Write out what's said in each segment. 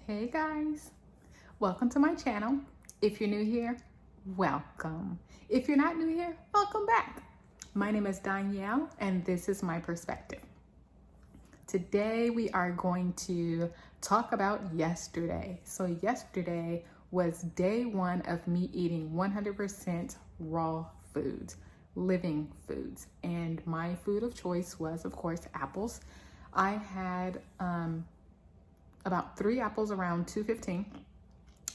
Hey guys, welcome to my channel. If you're new here, welcome. If you're not new here, welcome back. My name is Danielle and this is my perspective. Today we are going to talk about yesterday. So yesterday was day one of me eating 100% raw foods, living foods. And my food of choice was, of course, apples. I had about 3 apples around 2:15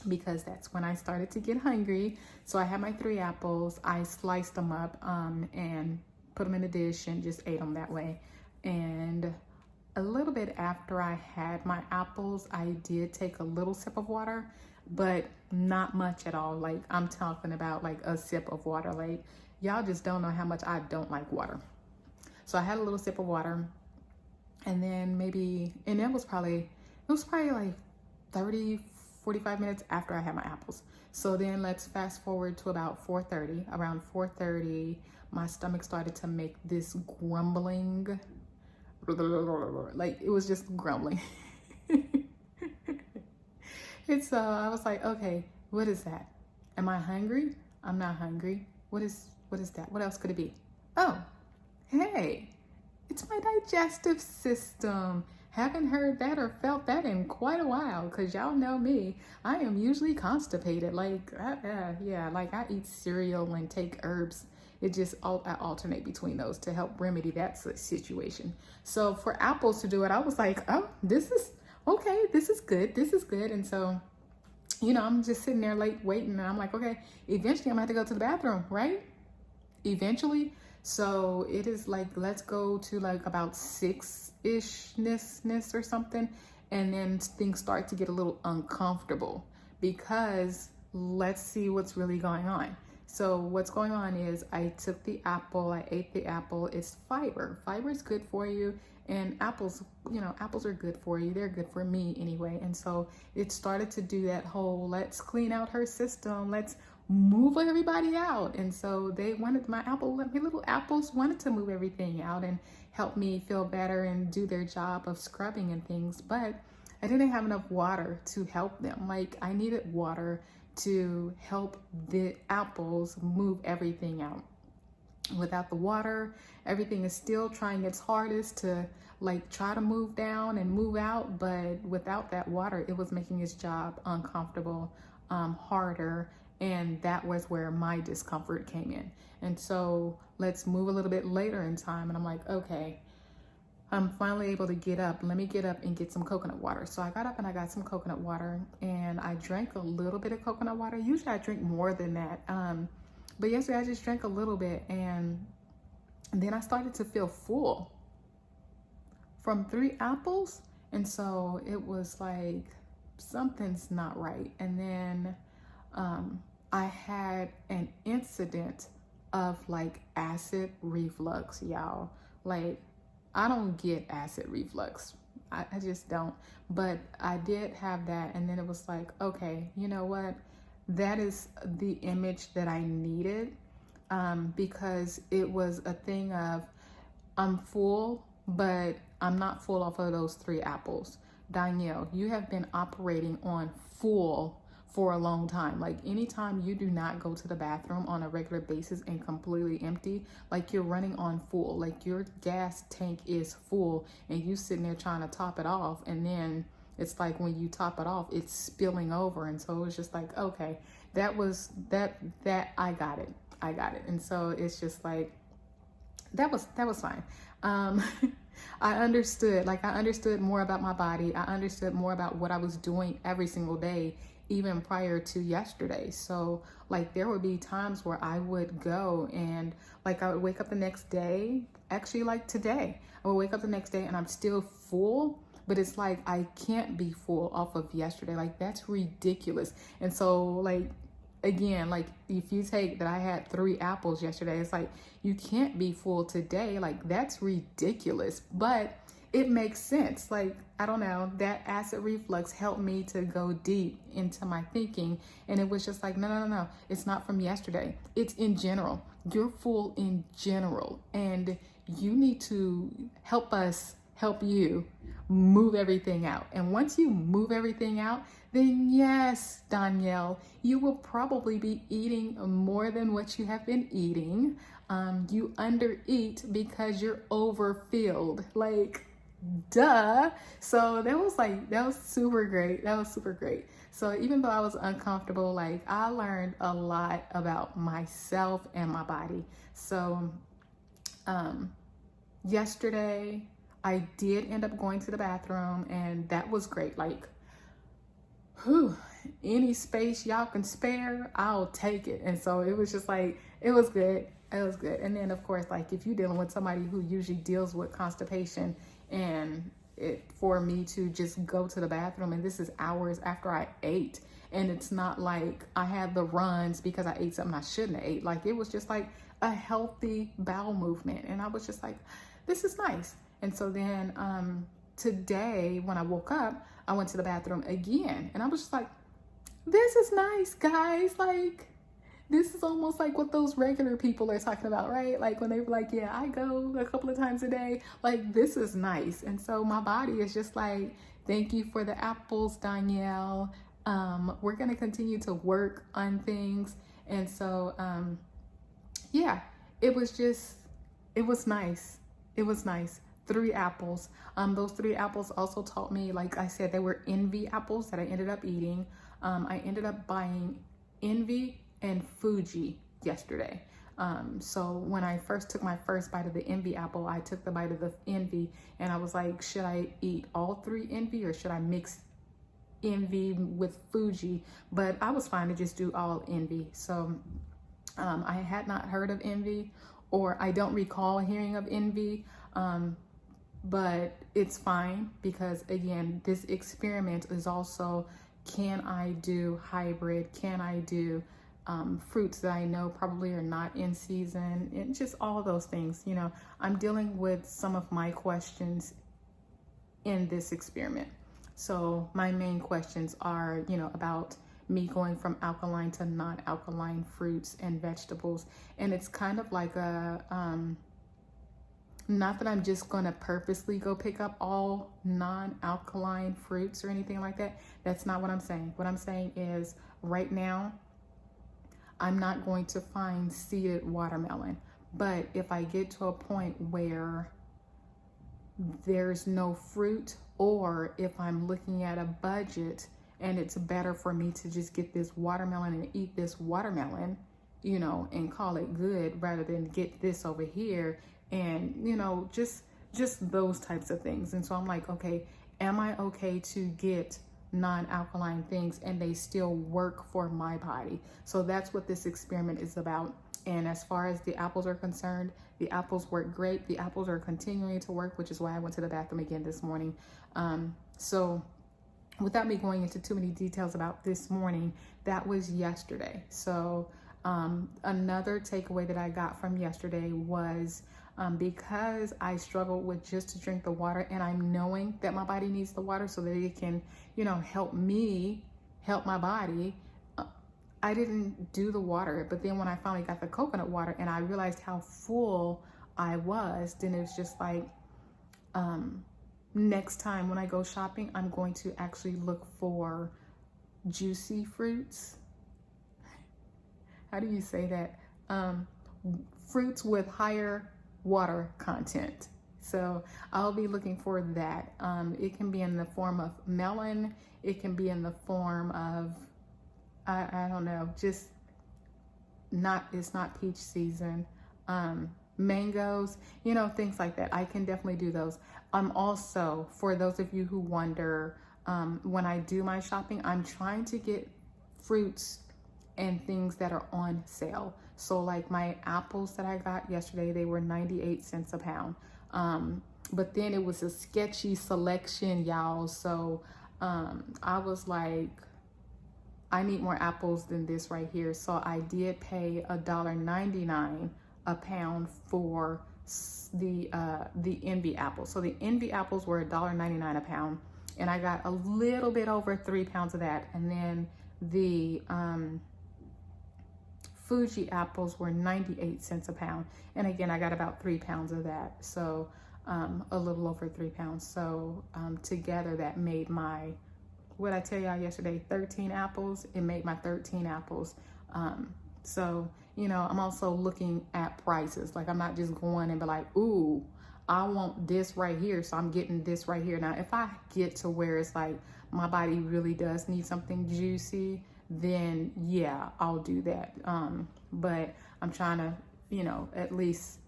because that's when I started to get hungry. So I had my 3 apples. I sliced them up and put them in a dish and just ate them that way. And a little bit after I had my apples, I did take a little sip of water, but not much at all. Like, I'm talking about like a sip of water. Like, y'all just don't know how much I don't like water. So I had a little sip of water, and then it was probably like 30, 45 minutes after I had my apples. So then let's fast forward to about 4:30. Around 4:30, my stomach started to make this grumbling, like it was just grumbling. And so I was like, okay, what is that? Am I hungry? I'm not hungry. What is that? What else could it be? Oh, hey, it's my digestive system. Haven't heard that or felt that in quite a while, because y'all know me. I am usually constipated. Like, like I eat cereal and take herbs. I alternate between those to help remedy that situation. So for apples to do it, I was like, oh, this is okay. This is good. This is good. And so, I'm just sitting there late waiting. And I'm like, okay, eventually I'm going to have to go to the bathroom, right? Eventually. So it is like, let's go to like about 6-ishness or something. And then things start to get a little uncomfortable because let's see what's really going on. So what's going on is I took the apple, I ate the apple. It's fiber. Fiber is good for you. And apples are good for you. They're good for me anyway. And so it started to do that whole, let's clean out her system. Let's move everybody out. And so my little apples wanted to move everything out and help me feel better and do their job of scrubbing and things. But I didn't have enough water to help them. Like, I needed water to help the apples move everything out. Without the water, everything is still trying its hardest to like try to move down and move out, but without that water, it was making its job uncomfortable, harder, and that was where my discomfort came in. And so let's move a little bit later in time, and I'm like, okay, I'm finally able to get up. Let me get up and get some coconut water. So I got up and I got some coconut water, and I drank a little bit of coconut water. Usually I drink more than that. But yesterday I just drank a little bit, and then I started to feel full from 3 apples. And so it was like, something's not right. And then I had an incident of like acid reflux, y'all. Like, I don't get acid reflux. I just don't. But I did have that. And then it was like, okay, you know what? That is the image that I needed, because it was a thing of, I'm full, but I'm not full off of those 3 apples. Danielle, you have been operating on full for a long time. Like, anytime you do not go to the bathroom on a regular basis and completely empty, like you're running on full, like your gas tank is full and you sitting there trying to top it off, and then it's like when you top it off, it's spilling over. And so it was just like, okay, that I got it. And so it's just like, that was fine. I understood more about my body. I understood more about what I was doing every single day, even prior to yesterday. So like, there would be times where I would go and like, I would wake up the next day, actually like today, I would wake up the next day and I'm still full. But it's like, I can't be full off of yesterday. Like, that's ridiculous. And so like, again, like if you take that I had 3 apples yesterday, it's like, you can't be full today. Like, that's ridiculous. But it makes sense. Like, I don't know, that acid reflux helped me to go deep into my thinking. And it was just like, no. It's not from yesterday. It's in general. You're full in general. And you need to help us help you move everything out. And once you move everything out, then yes, Danielle, you will probably be eating more than what you have been eating. You undereat because you're overfilled. Like, duh. So that was super great. That was super great. So even though I was uncomfortable, like I learned a lot about myself and my body. So yesterday I did end up going to the bathroom, and that was great. Like, whew, any space y'all can spare, I'll take it. And so it was just like, it was good. It was good. And then of course, like if you're dealing with somebody who usually deals with constipation, and for me to just go to the bathroom, and this is hours after I ate, and it's not like I had the runs because I ate something I shouldn't have ate. Like it was just like a healthy bowel movement. And I was just like, this is nice. And so then today when I woke up, I went to the bathroom again, and I was just like, this is nice, guys. Like, this is almost like what those regular people are talking about, right? Like when they were like, yeah, I go a couple of times a day. Like, this is nice. And so my body is just like, thank you for the apples, Danielle. We're going to continue to work on things. And so, yeah, it was nice. It was nice. 3 apples. Those 3 apples also taught me, like I said, they were Envy apples that I ended up eating. I ended up buying Envy and Fuji yesterday. So when I first took my first bite of the Envy apple, I took the bite of the Envy, and I was like, should I eat all 3 Envy, or should I mix Envy with Fuji? But I was fine to just do all Envy. So I had not heard of Envy, or I don't recall hearing of Envy. But it's fine, because again, this experiment is also, can I do hybrid? Can I do fruits that I know probably are not in season? And just all those things. You know, I'm dealing with some of my questions in this experiment. So my main questions are, you know, about me going from alkaline to non-alkaline fruits and vegetables. And it's kind of like a not that I'm just going to purposely go pick up all non-alkaline fruits or anything like that. That's not what I'm saying. What I'm saying is, right now, I'm not going to find seeded watermelon. But if I get to a point where there's no fruit, or if I'm looking at a budget and it's better for me to just get this watermelon and eat this watermelon, you know, and call it good, rather than get this over here, and, you know, just those types of things. And so I'm like, okay, am I okay to get non-alkaline things and they still work for my body? So that's what this experiment is about. And as far as the apples are concerned, the apples work great. The apples are continuing to work, which is why I went to the bathroom again this morning. So without me going into too many details about this morning, that was yesterday. So another takeaway that I got from yesterday was, because I struggled with just to drink the water, and I'm knowing that my body needs the water so that it can, you know, help me help my body, I didn't do the water. But then when I finally got the coconut water and I realized how full I was, then it's just like, next time when I go shopping, I'm going to actually look for juicy fruits. How do you say that? Fruits with higher water content. So I'll be looking for that. It can be in the form of melon. It can be in the form of, I don't know, just it's not peach season. Mangoes, you know, things like that. I can definitely do those. Also, for those of you who wonder, when I do my shopping, I'm trying to get fruits and things that are on sale. So like my apples that I got yesterday, they were 98 cents a pound. But then it was a sketchy selection, y'all. So I was like, I need more apples than this right here. So I did pay $1.99 a pound for the Envy apples. So the Envy apples were $1.99 a pound, and I got a little bit over 3 pounds of that. And then the Fuji apples were 98 cents a pound, and again I got about 3 pounds of that. So a little over 3 pounds. So together that made my, what I tell y'all yesterday, 13 apples. It made my 13 apples. So, you know, I'm also looking at prices. Like, I'm not just going and be like, ooh, I want this right here, so I'm getting this right here. Now, if I get to where it's like my body really does need something juicy, then yeah, I'll do that. But I'm trying to, you know, at least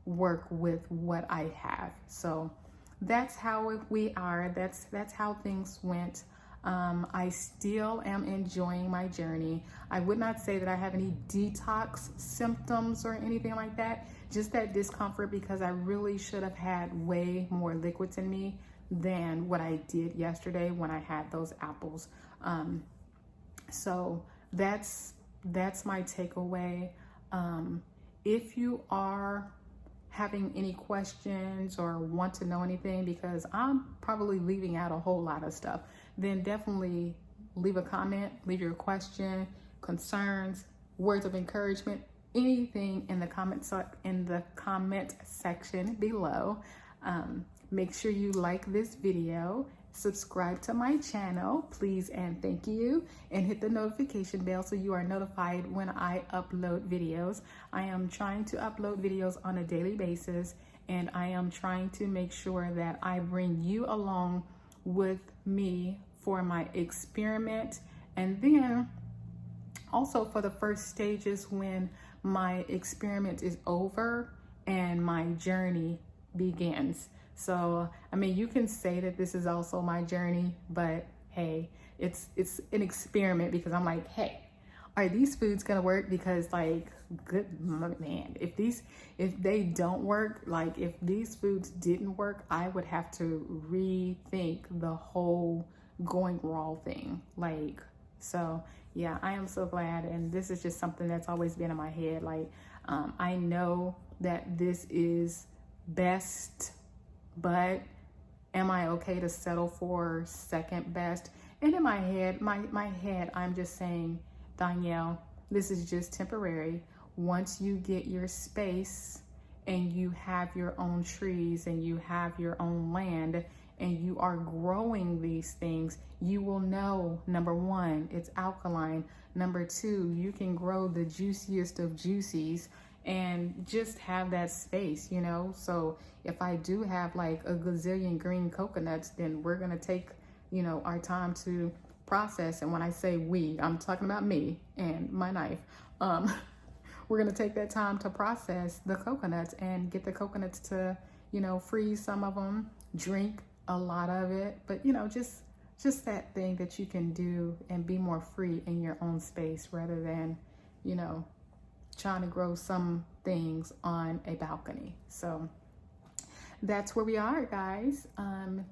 work with what I have. So that's how we are. That's how things went. I still am enjoying my journey. I would not say that I have any detox symptoms or anything like that, just that discomfort because I really should have had way more liquids in me than what I did yesterday when I had those apples. So that's my takeaway. If you are having any questions or want to know anything, because I'm probably leaving out a whole lot of stuff, then definitely leave a comment, leave your question, concerns, words of encouragement, anything in the comment section below. Make sure you like this video, subscribe to my channel, please and thank you, and hit the notification bell so you are notified when I upload videos. I am trying to upload videos on a daily basis, and I am trying to make sure that I bring you along with me for my experiment, and then also for the first stages when my experiment is over and my journey begins. So, I mean, you can say that this is also my journey, but hey, it's an experiment because I'm like, hey, are these foods gonna work? Because like, good man, if they don't work, like if these foods didn't work, I would have to rethink the whole going raw thing. Like, so yeah, I am so glad. And this is just something that's always been in my head. Like, I know that this is best, but am I okay to settle for second best? And in my head, my head, I'm just saying, Danielle, this is just temporary. Once you get your space and you have your own trees and you have your own land and you are growing these things, you will know, number one, it's alkaline. Number two, you can grow the juiciest of juicies and just have that space, you know? So if I do have like a gazillion green coconuts, then we're gonna take, you know, our time to process. And when I say we, I'm talking about me and my knife. We're gonna take that time to process the coconuts and get the coconuts to, you know, freeze some of them, drink a lot of it, but you know, just that thing that you can do and be more free in your own space rather than, you know, trying to grow some things on a balcony. So that's where we are, guys.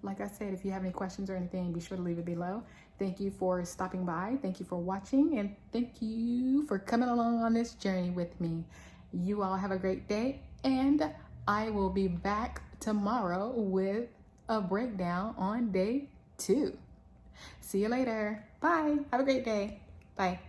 Like I said, if you have any questions or anything, be sure to leave it below. Thank you for stopping by. Thank you for watching, and thank you for coming along on this journey with me. You all have a great day, and I will be back tomorrow with a breakdown on day 2. See you later. Bye. Have a great day. Bye.